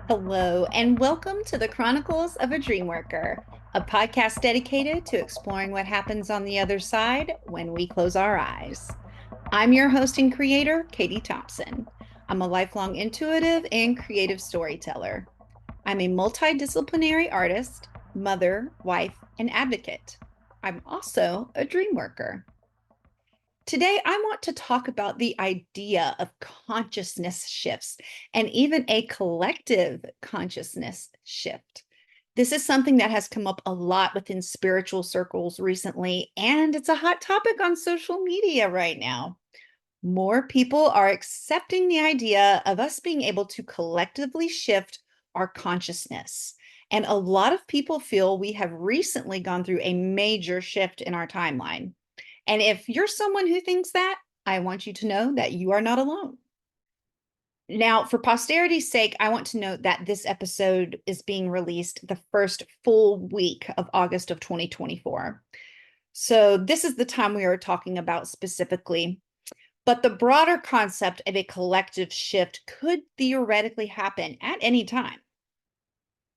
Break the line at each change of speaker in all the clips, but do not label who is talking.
Hello, and welcome to the Chronicles of a Dreamworker, a podcast dedicated to exploring what happens on the other side when we close our eyes. I'm your host and creator, Katie Thompson. I'm a lifelong intuitive and creative storyteller. I'm a multidisciplinary artist, mother, wife, and advocate. I'm also a dreamworker. Today, I want to talk about the idea of consciousness shifts and even a collective consciousness shift. This is something that has come up a lot within spiritual circles recently, and it's a hot topic on social media right now. More people are accepting the idea of us being able to collectively shift our consciousness. And a lot of people feel we have recently gone through a major shift in our timeline. And if you're someone who thinks that, I want you to know that you are not alone. Now, for posterity's sake, I want to note that this episode is being released the first full week of August of 2024. So, this is the time we are talking about specifically. But the broader concept of a collective shift could theoretically happen at any time.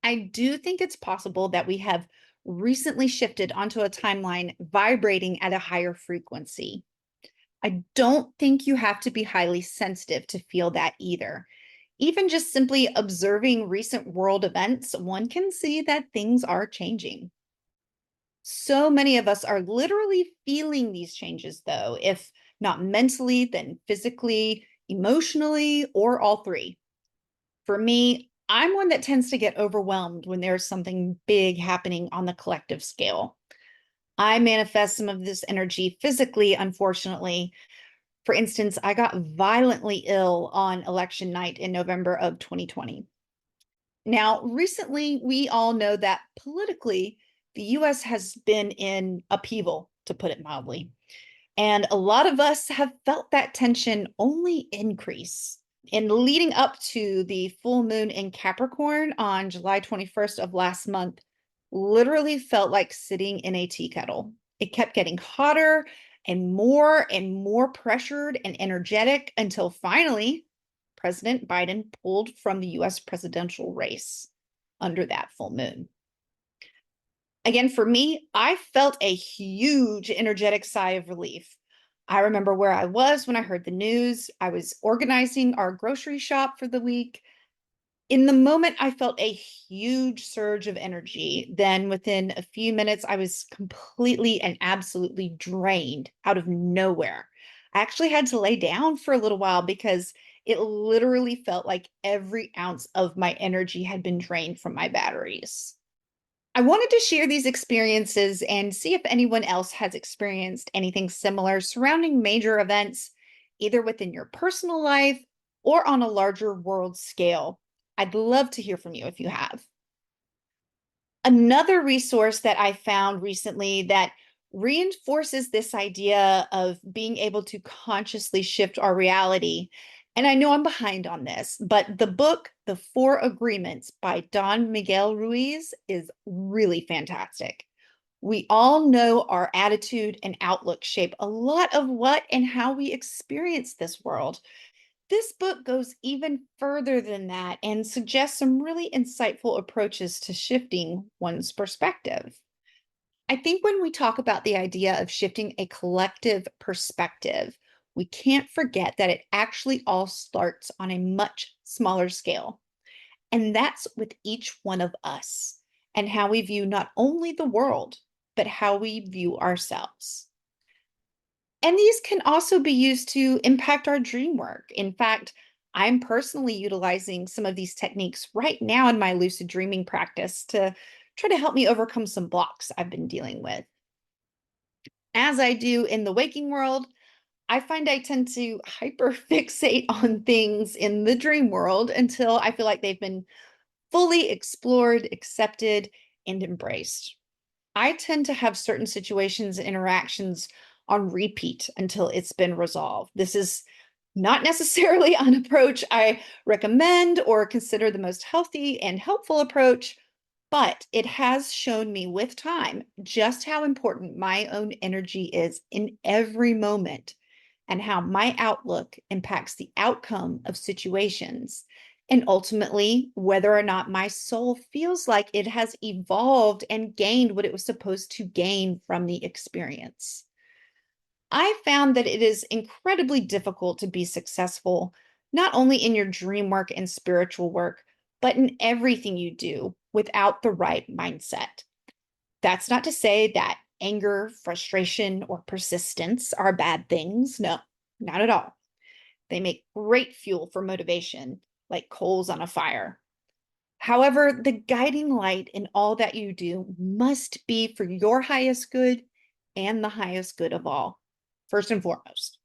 I do think it's possible that we have recently shifted onto a timeline vibrating at a higher frequency. I don't think you have to be highly sensitive to feel that either. Even just simply observing recent world events, one can see that things are changing. So many of us are literally feeling these changes, though, if not mentally, then physically, emotionally, or all three. For me, I'm one that tends to get overwhelmed when there's something big happening on the collective scale. I manifest some of this energy physically, unfortunately. For instance, I got violently ill on election night in November of 2020. Now, recently, we all know that politically, the US has been in upheaval, to put it mildly. And a lot of us have felt that tension only increase. In leading up to the full moon in Capricorn on July 21st of last month, literally felt like sitting in a tea kettle. It kept getting hotter and more pressured and energetic until finally President Biden pulled from the US presidential race under that full moon. Again, for me, I felt a huge energetic sigh of relief. I remember where I was when I heard the news. I was organizing our grocery shop for the week. In the moment, I felt a huge surge of energy. Then, within a few minutes, I was completely and absolutely drained out of nowhere. I actually had to lay down for a little while because it literally felt like every ounce of my energy had been drained from my batteries. I wanted to share these experiences and see if anyone else has experienced anything similar surrounding major events, either within your personal life or on a larger world scale. I'd love to hear from you if you have. Another resource that I found recently that reinforces this idea of being able to consciously shift our reality. And I know I'm behind on this, but the book, The Four Agreements by Don Miguel Ruiz, is really fantastic. We all know our attitude and outlook shape a lot of what and how we experience this world. This book goes even further than that and suggests some really insightful approaches to shifting one's perspective. I think when we talk about the idea of shifting a collective perspective, we can't forget that it actually all starts on a much smaller scale. And that's with each one of us and how we view not only the world, but how we view ourselves. And these can also be used to impact our dream work. In fact, I'm personally utilizing some of these techniques right now in my lucid dreaming practice to try to help me overcome some blocks I've been dealing with. As I do in the waking world, I find I tend to hyper fixate on things in the dream world until I feel like they've been fully explored, accepted, and embraced. I tend to have certain situations and interactions on repeat until it's been resolved. This is not necessarily an approach I recommend or consider the most healthy and helpful approach, but it has shown me with time just how important my own energy is in every moment and how my outlook impacts the outcome of situations. and ultimately whether or not my soul feels like it has evolved and gained what it was supposed to gain from the experience. I found that it is incredibly difficult to be successful, not only in your dream work and spiritual work, but in everything you do without the right mindset. That's not to say that anger, frustration, or persistence are bad things. No, not at all. They make great fuel for motivation, like coals on a fire. However, the guiding light in all that you do must be for your highest good and the highest good of all, first and foremost.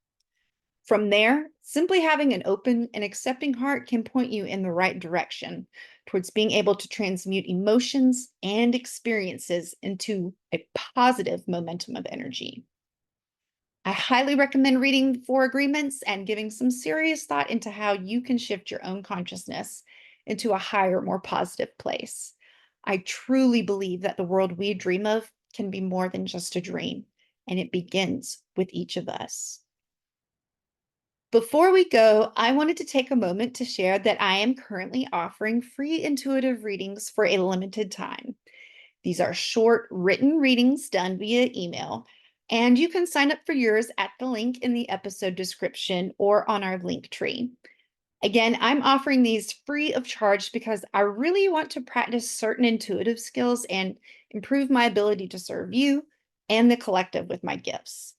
From there, simply having an open and accepting heart can point you in the right direction towards being able to transmute emotions and experiences into a positive momentum of energy. I highly recommend reading the Four Agreements and giving some serious thought into how you can shift your own consciousness into a higher, more positive place. I truly believe that the world we dream of can be more than just a dream, and it begins with each of us. Before we go, I wanted to take a moment to share that I am currently offering free intuitive readings for a limited time. These are short written readings done via email, and you can sign up for yours at the link in the episode description or on our link tree. Again, I'm offering these free of charge because I really want to practice certain intuitive skills and improve my ability to serve you and the collective with my gifts.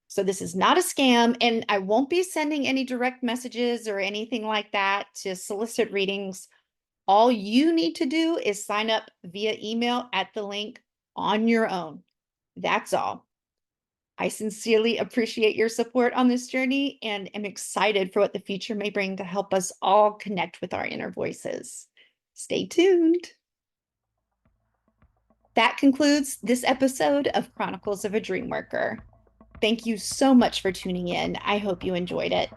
So this is not a scam, and I won't be sending any direct messages or anything like that to solicit readings. All you need to do is sign up via email at the link on your own. That's all. I sincerely appreciate your support on this journey and am excited for what the future may bring to help us all connect with our inner voices. Stay tuned. That concludes this episode of Chronicles of a Dreamworker. Thank you so much for tuning in. I hope you enjoyed it.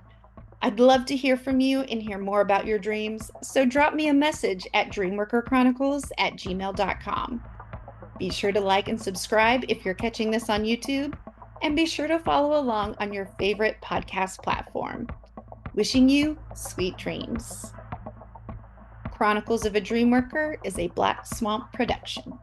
I'd love to hear from you and hear more about your dreams, so drop me a message at dreamworkerchronicles@gmail.com. Be sure to like and subscribe if you're catching this on YouTube, and be sure to follow along on your favorite podcast platform. Wishing you sweet dreams. Chronicles of a Dreamworker is a Black Swamp production.